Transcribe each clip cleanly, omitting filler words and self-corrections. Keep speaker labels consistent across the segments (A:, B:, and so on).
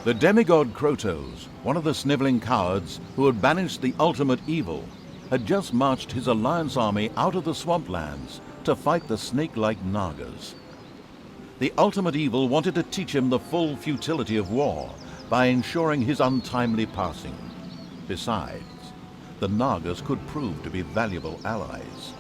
A: The demigod Krotos, one of the sniveling cowards who had banished the ultimate evil, had just marched his alliance army out of the swamplands to fight the snake-like Nagas. The ultimate evil wanted to teach him the full futility of war by ensuring his untimely passing. Besides, the Nagas could prove to be valuable allies.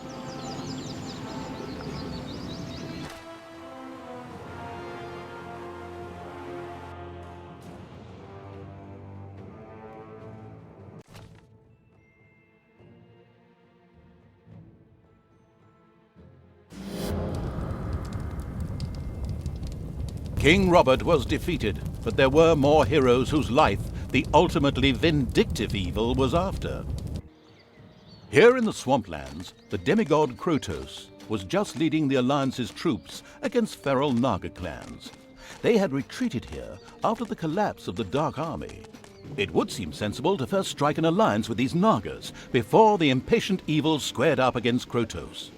A: King Robert was defeated, but there were more heroes whose life the ultimately vindictive evil was after. Here in the swamplands, the demigod Krotos was just leading the Alliance's troops against feral Naga clans. They had retreated here after the collapse of the Dark Army. It would seem sensible to first strike an alliance with these Nagas before the impatient evil squared up against Krotos.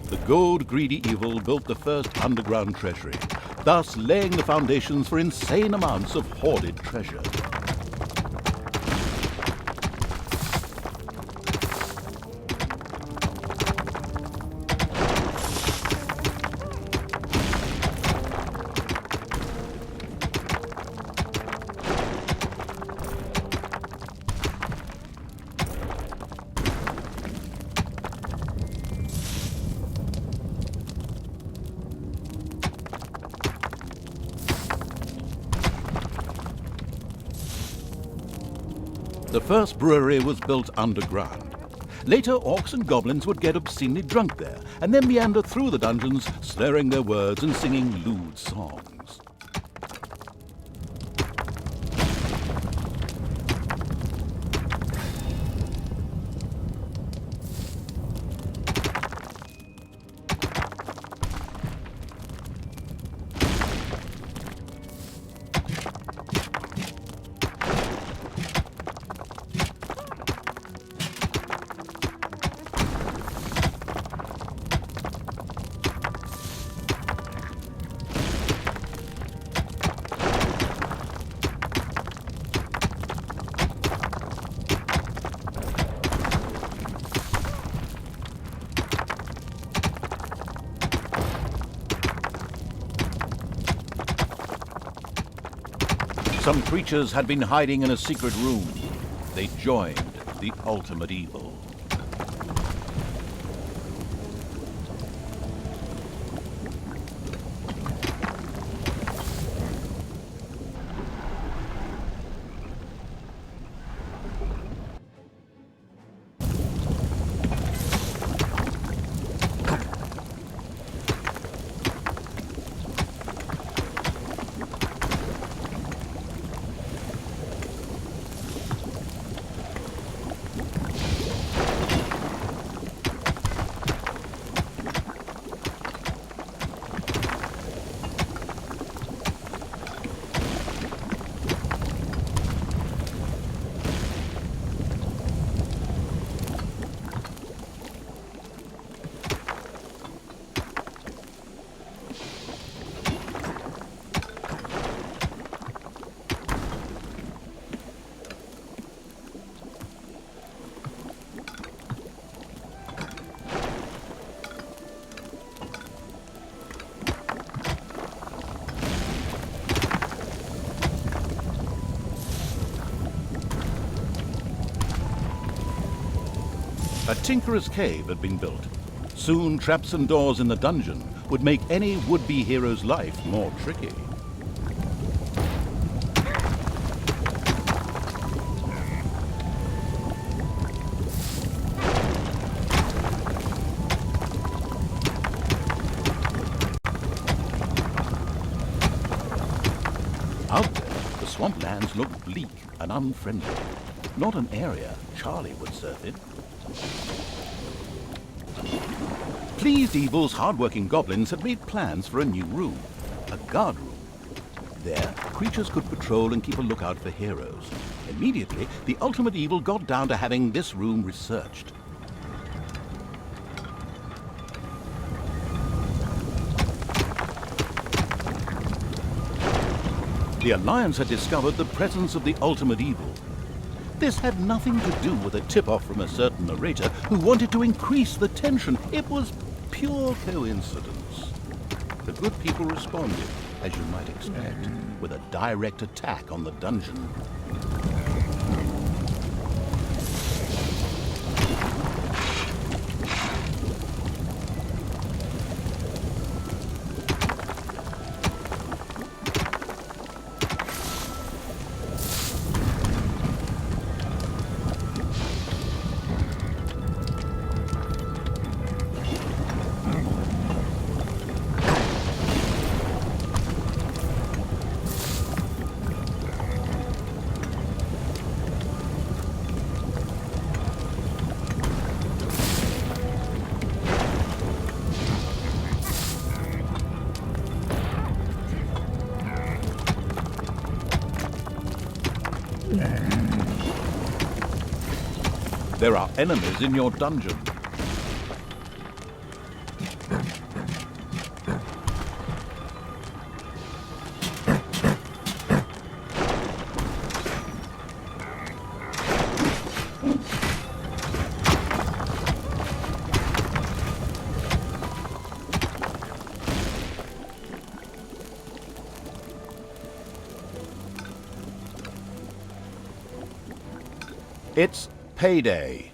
A: The gold-greedy evil built the first underground treasury, thus laying the foundations for insane amounts of hoarded treasure. The first brewery was built underground. Later, orcs and goblins would get obscenely drunk there, and then meander through the dungeons, slurring their words and singing lewd songs. Some creatures had been hiding in a secret room. They joined the ultimate evil. A tinkerer's cave had been built. Soon, traps and doors in the dungeon would make any would-be hero's life more tricky. Out there, the swamplands looked bleak and unfriendly. Not an area Charlie would surf in. Pleased Evil's hard-working goblins had made plans for a new room, a guard room. There, creatures could patrol and keep a lookout for heroes. Immediately, the ultimate evil got down to having this room researched. The Alliance had discovered the presence of the ultimate evil. This had nothing to do with a tip-off from a certain narrator who wanted to increase the tension. It was pure coincidence. The good people responded, as you might expect, with a direct attack on the dungeon. There are enemies in your dungeon. It's payday.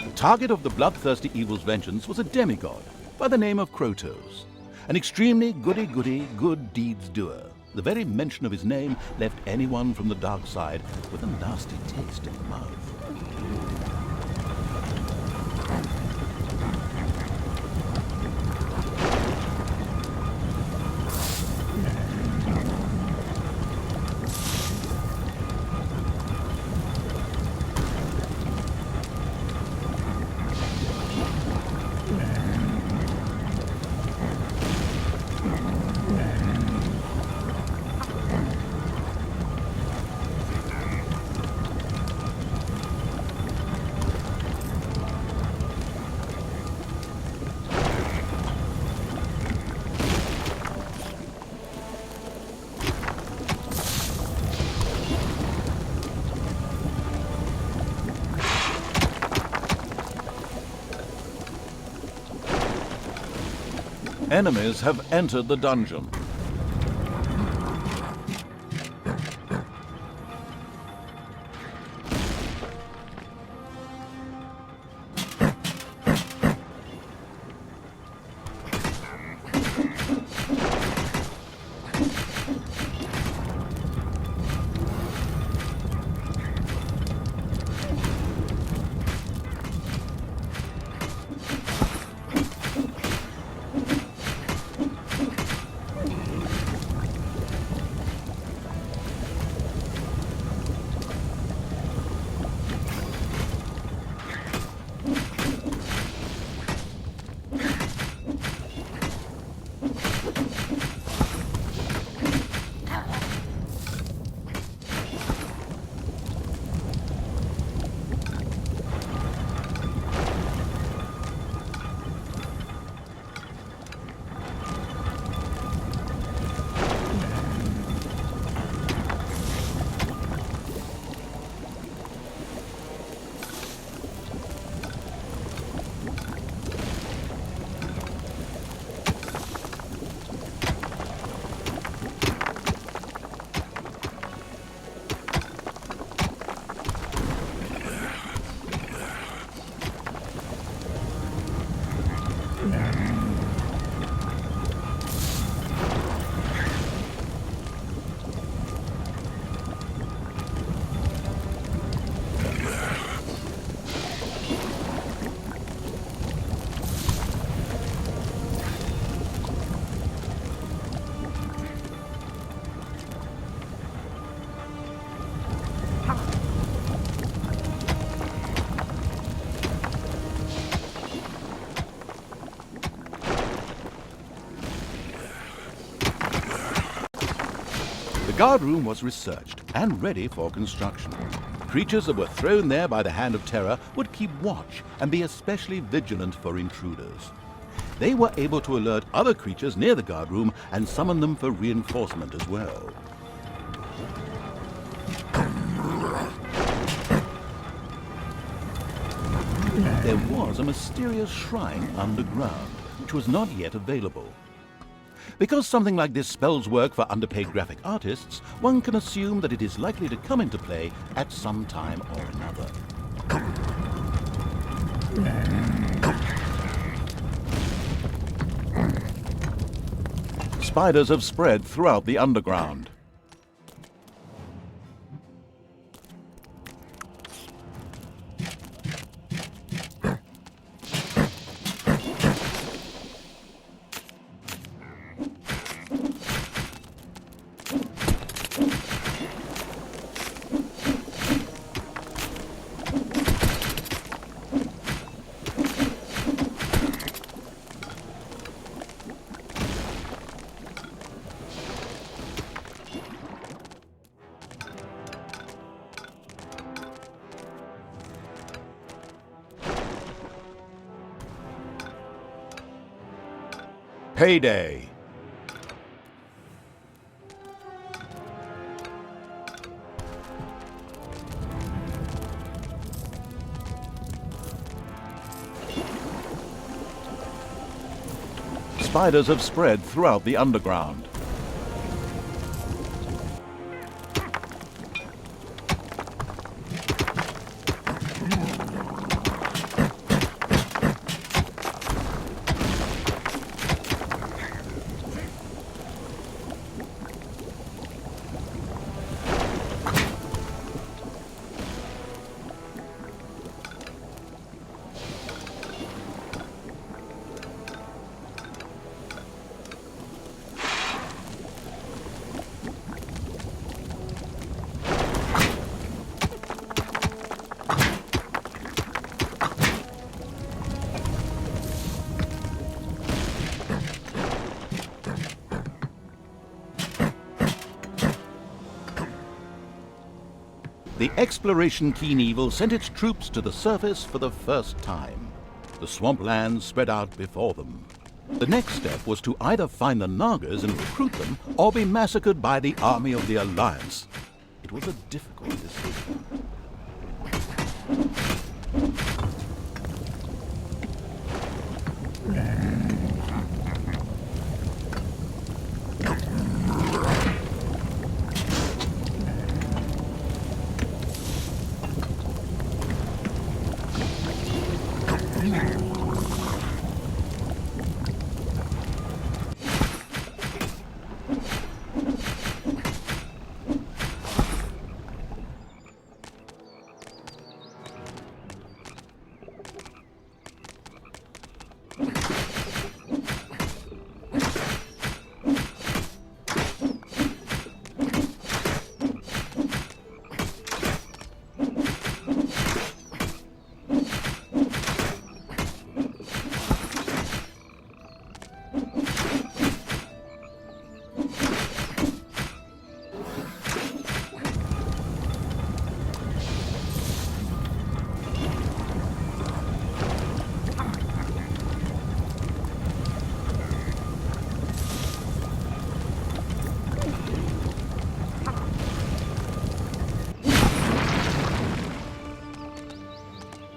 A: The target of the bloodthirsty evil's vengeance was a demigod by the name of Krotos, an extremely goody-goody, good deeds doer. The very mention of his name left anyone from the dark side with a nasty taste in the mouth. Enemies have entered the dungeon. guard room was researched and ready for construction. Creatures that were thrown there by the Hand of Terror would keep watch and be especially vigilant for intruders. They were able to alert other creatures near the guard room and summon them for reinforcement as well. There was a mysterious shrine underground, which was not yet available. Because something like this spells work for underpaid graphic artists, one can assume that it is likely to come into play at some time or another. Spiders have spread throughout the underground. Payday. Spiders have spread throughout the underground. The exploration Keen Evil sent its troops to the surface for the first time. The swamplands spread out before them. The next step was to either find the Nagas and recruit them, or be massacred by the army of the Alliance. It was a difficult decision.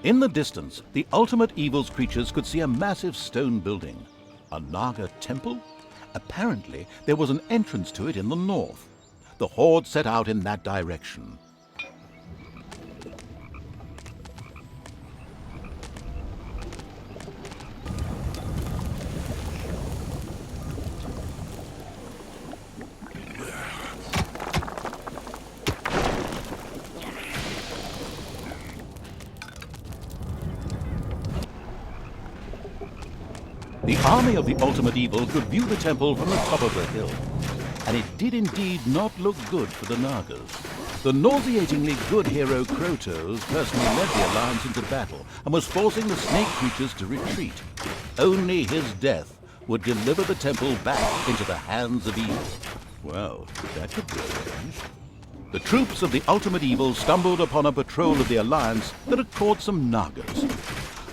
A: In the distance, the Ultimate Evil's creatures could see a massive stone building. A Naga temple? Apparently, there was an entrance to it in the north. The Horde set out in that direction. The army of the Ultimate Evil could view the temple from the top of the hill, and it did indeed not look good for the Nagas. The nauseatingly good hero Krotos personally led the Alliance into battle and was forcing the snake creatures to retreat. Only his death would deliver the temple back into the hands of evil. Well, that could be arranged. The troops of the Ultimate Evil stumbled upon a patrol of the Alliance that had caught some Nagas.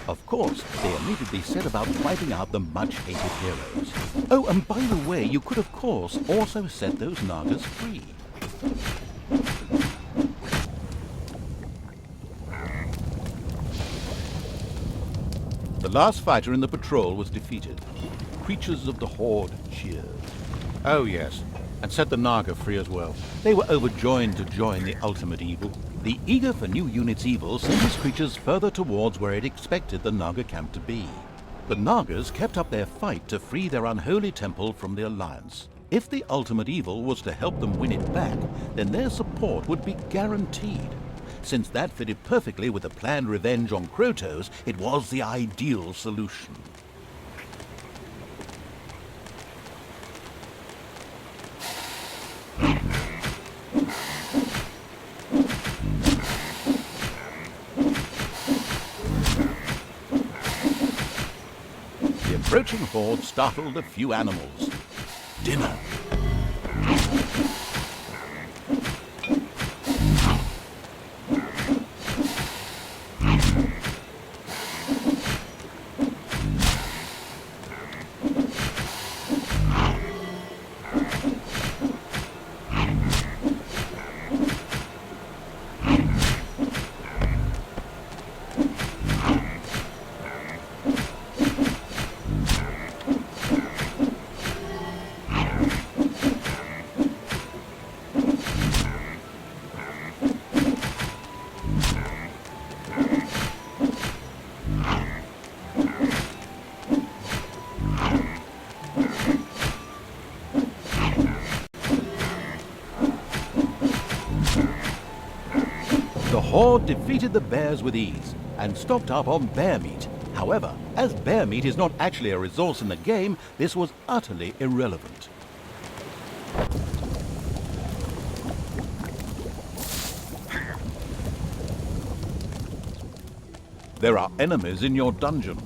A: Of course, they immediately set about wiping out the much-hated heroes. Oh, and by the way, you could of course also set those Nagas free. The last fighter in the patrol was defeated. Creatures of the Horde cheered. Oh yes, and set the Naga free as well. They were overjoyed to join the Ultimate Evil. The eager for new units evil sent his creatures further towards where it expected the Naga camp to be. The Nagas kept up their fight to free their unholy temple from the Alliance. If the Ultimate Evil was to help them win it back, then their support would be guaranteed. Since that fitted perfectly with the planned revenge on Krotos, it was the ideal solution. The approaching horde startled a few animals. Dinner. The Horde defeated the bears with ease and stocked up on bear meat. However, as bear meat is not actually a resource in the game, this was utterly irrelevant. There are enemies in your dungeon.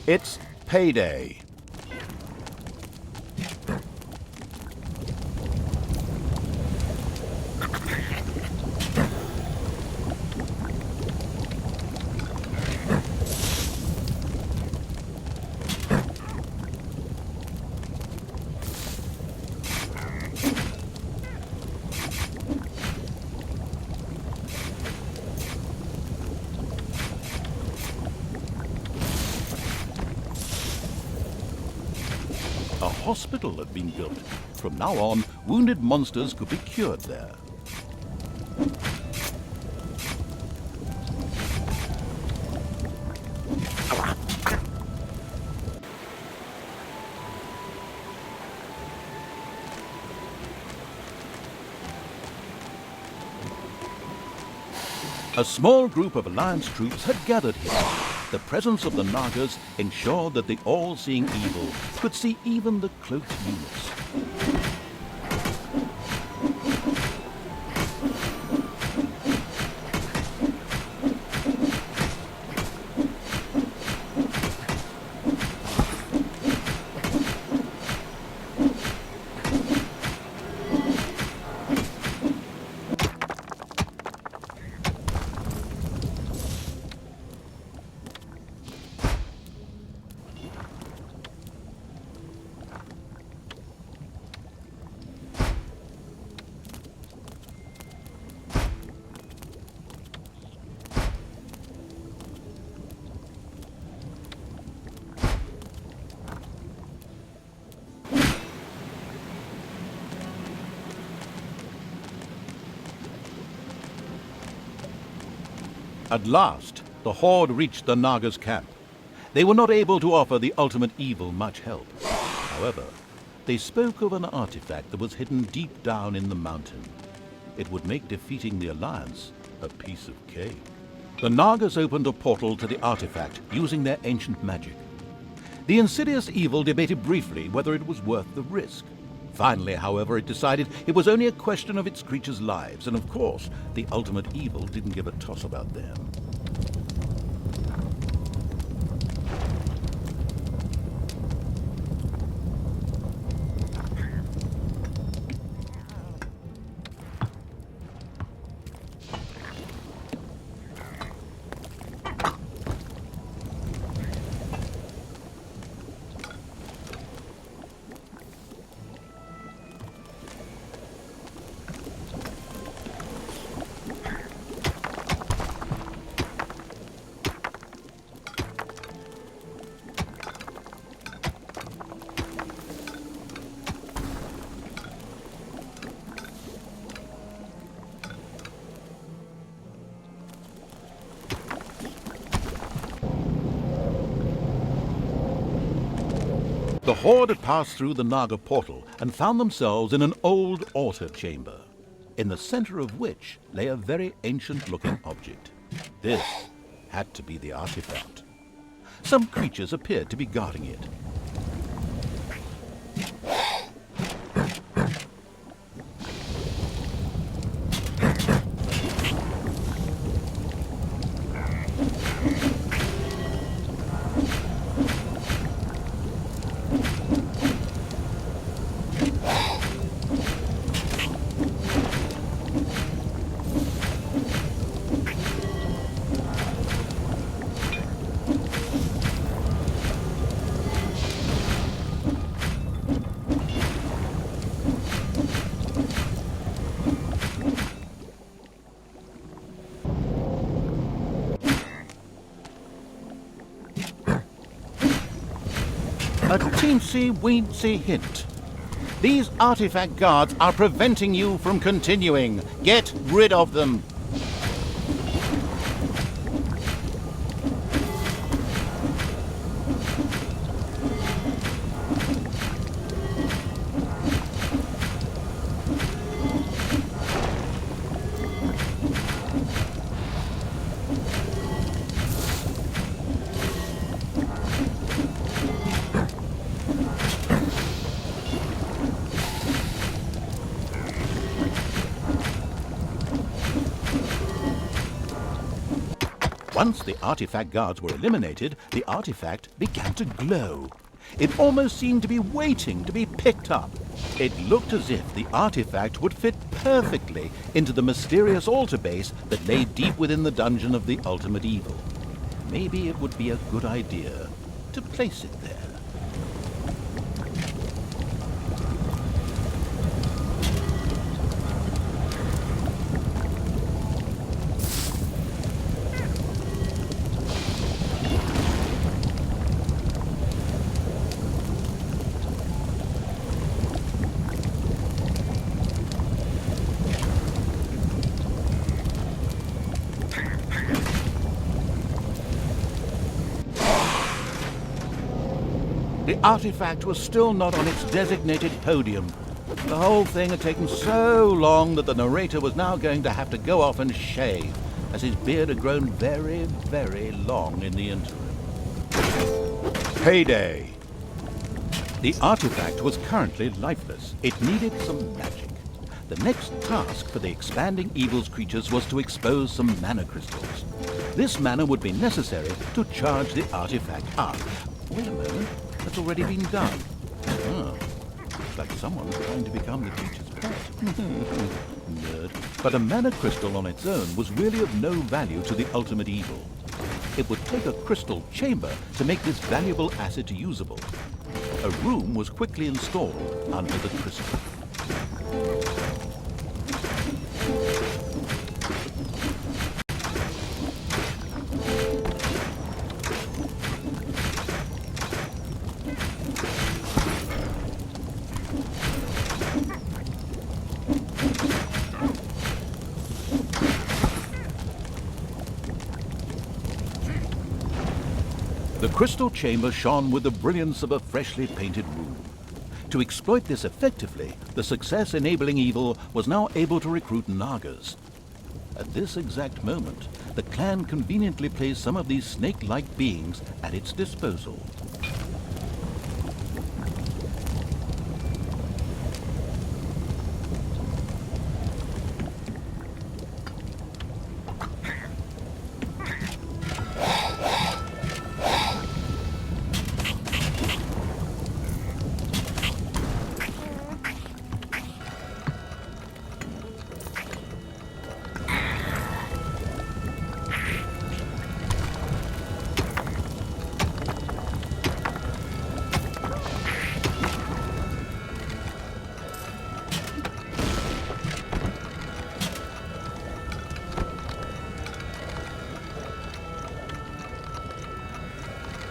A: It's payday. A hospital had been built. From now on, wounded monsters could be cured there. A small group of Alliance troops had gathered here. The presence of the Nagas ensured that the all-seeing evil could see even the cloaked units. At last, the Horde reached the Naga's camp. They were not able to offer the Ultimate Evil much help. However, they spoke of an artifact that was hidden deep down in the mountain. It would make defeating the Alliance a piece of cake. The Nagas opened a portal to the artifact using their ancient magic. The insidious evil debated briefly whether it was worth the risk. Finally, however, it decided it was only a question of its creatures' lives, and of course, the Ultimate Evil didn't give a toss about them. The Horde had passed through the Naga portal and found themselves in an old altar chamber, in the center of which lay a very ancient-looking object. This had to be the artifact. Some creatures appeared to be guarding it. A teensy-weensy hint. These artifact guards are preventing you from continuing. Get rid of them. Once the artifact guards were eliminated, the artifact began to glow. It almost seemed to be waiting to be picked up. It looked as if the artifact would fit perfectly into the mysterious altar base that lay deep within the dungeon of the ultimate evil. Maybe it would be a good idea to place it there. The artifact was still not on its designated podium. The whole thing had taken so long that the narrator was now going to have to go off and shave, as his beard had grown very, very long in the interim. Payday! The artifact was currently lifeless. It needed some magic. The next task for the expanding evil's creatures was to expose some mana crystals. This mana would be necessary to charge the artifact up. Wait a moment. That's already been done. Oh, looks like someone's trying to become the teacher's pet. Nerd. But a mana crystal on its own was really of no value to the ultimate evil. It would take a crystal chamber to make this valuable asset usable. A room was quickly installed under the crystal. The crystal chamber shone with the brilliance of a freshly painted room. To exploit this effectively, the success-enabling evil was now able to recruit Nagas. At this exact moment, the clan conveniently placed some of these snake-like beings at its disposal.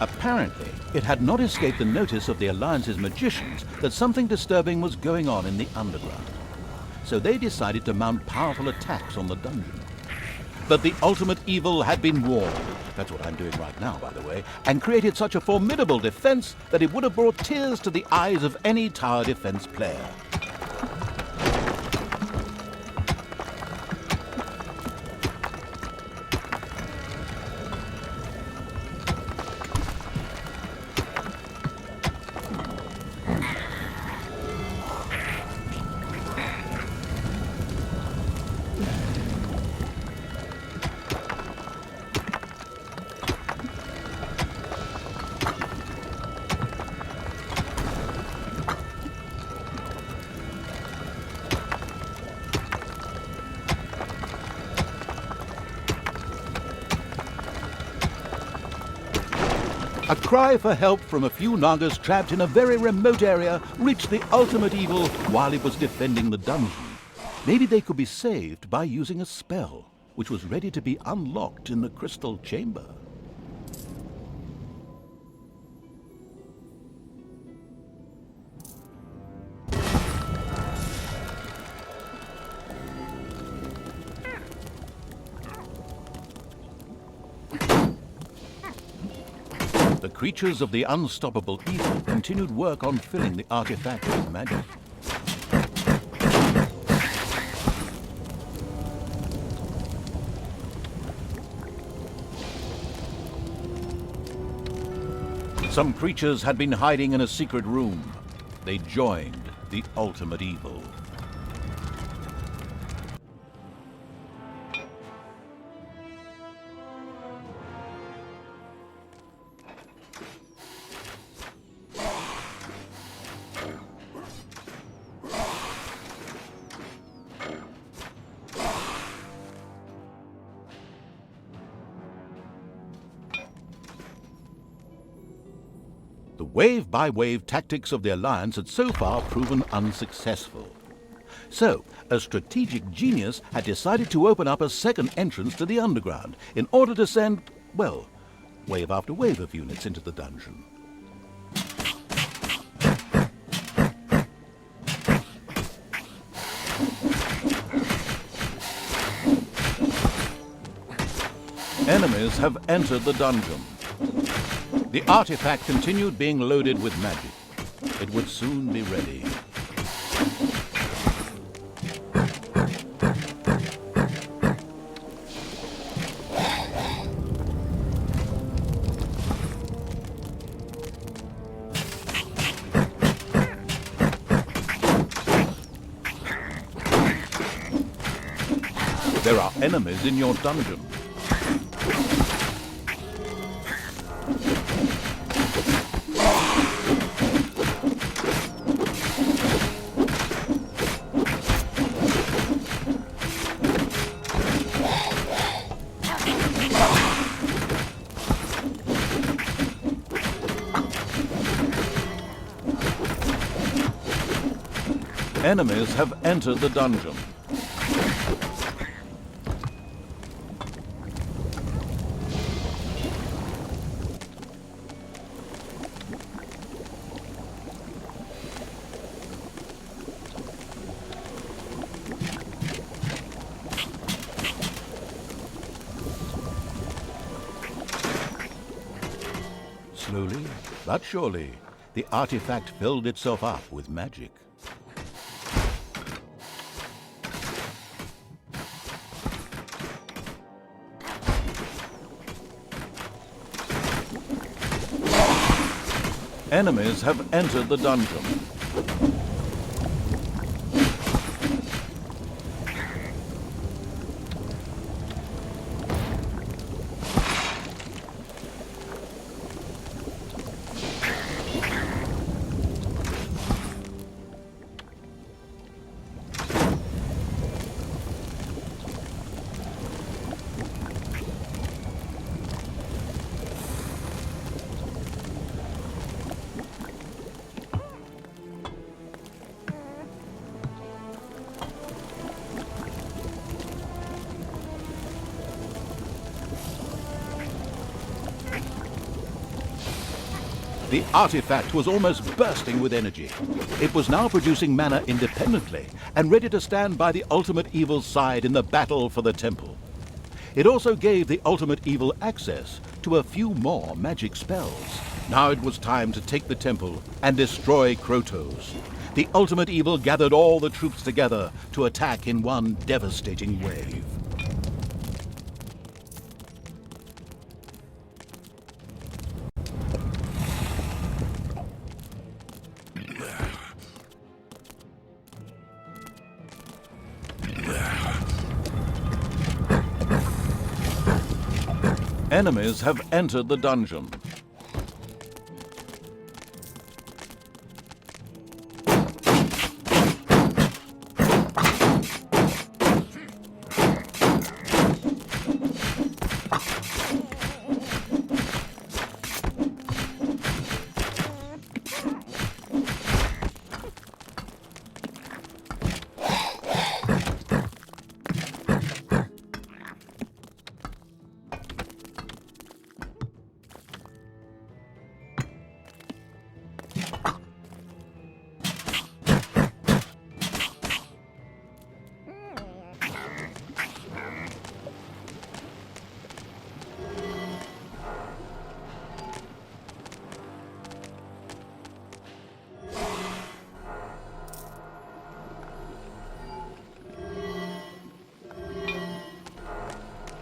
A: Apparently, it had not escaped the notice of the Alliance's magicians that something disturbing was going on in the underground. So they decided to mount powerful attacks on the dungeon. But the ultimate evil had been warned. That's what I'm doing right now, by the way, and created such a formidable defense that it would have brought tears to the eyes of any tower defense player. A cry for help from a few Nagas trapped in a very remote area reached the ultimate evil while it was defending the dungeon. Maybe they could be saved by using a spell, which was ready to be unlocked in the crystal chamber. The creatures of the unstoppable evil continued work on filling the artifact with magic. Some creatures had been hiding in a secret room. They joined the ultimate evil. The wave-by-wave tactics of the Alliance had so far proven unsuccessful. So, a strategic genius had decided to open up a second entrance to the underground in order to send, well, wave after wave of units into the dungeon. Enemies have entered the dungeon. The artifact continued being loaded with magic. It would soon be ready. There are enemies in your dungeon. Enemies have entered the dungeon. Slowly, but surely, the artifact filled itself up with magic. Enemies have entered the dungeon. The artifact was almost bursting with energy. It was now producing mana independently and ready to stand by the ultimate evil's side in the battle for the temple. It also gave the ultimate evil access to a few more magic spells. Now it was time to take the temple and destroy Krotos. The ultimate evil gathered all the troops together to attack in one devastating wave. Enemies have entered the dungeon.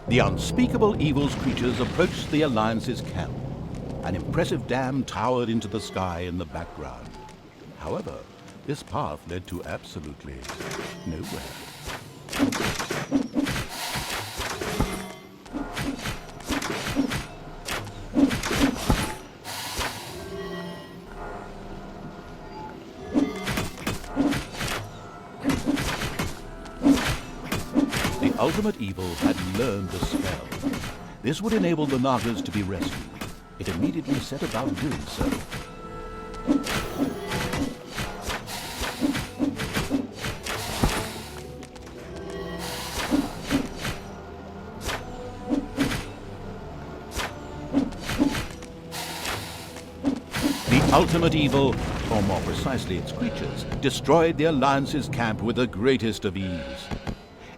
A: The unspeakable evil's creatures approached the Alliance's camp. An impressive dam towered into the sky in the background. However, this path led to absolutely nowhere. The ultimate evil had learned a spell. This would enable the Nagas to be rescued. It immediately set about doing so. The ultimate evil, or more precisely its creatures, destroyed the Alliance's camp with the greatest of ease.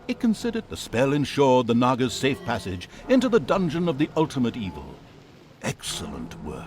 A: It considered the spell ensured the Naga's safe passage into the dungeon of the ultimate evil. Excellent work.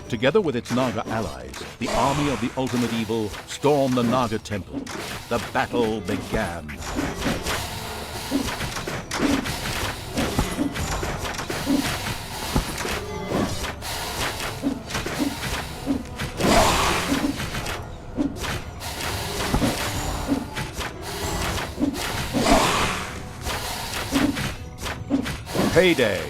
A: Together with its Naga allies, the army of the ultimate evil stormed the Naga temple. The battle began. Payday.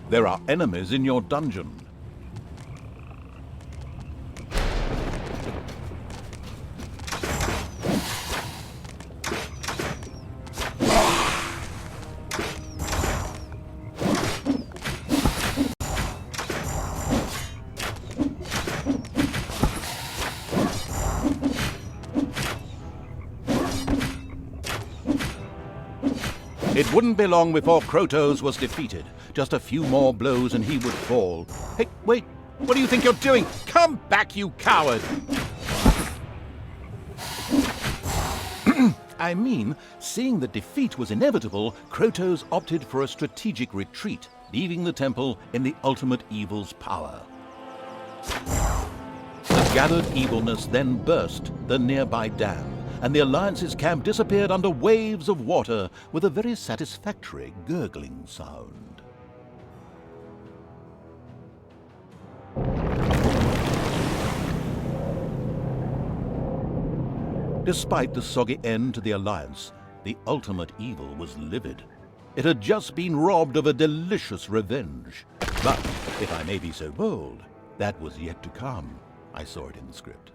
A: There are enemies in your dungeon. It wouldn't be long before Kratos was defeated. Just a few more blows and he would fall. Hey, wait! What do you think you're doing? Come back, you coward! I mean, seeing that defeat was inevitable, Kratos opted for a strategic retreat, leaving the temple in the ultimate evil's power. The gathered evilness then burst the nearby dam, and the Alliance's camp disappeared under waves of water with a very satisfactory gurgling sound. Despite the soggy end to the Alliance, the ultimate evil was livid. It had just been robbed of a delicious revenge. But, if I may be so bold, that was yet to come. I saw it in the script.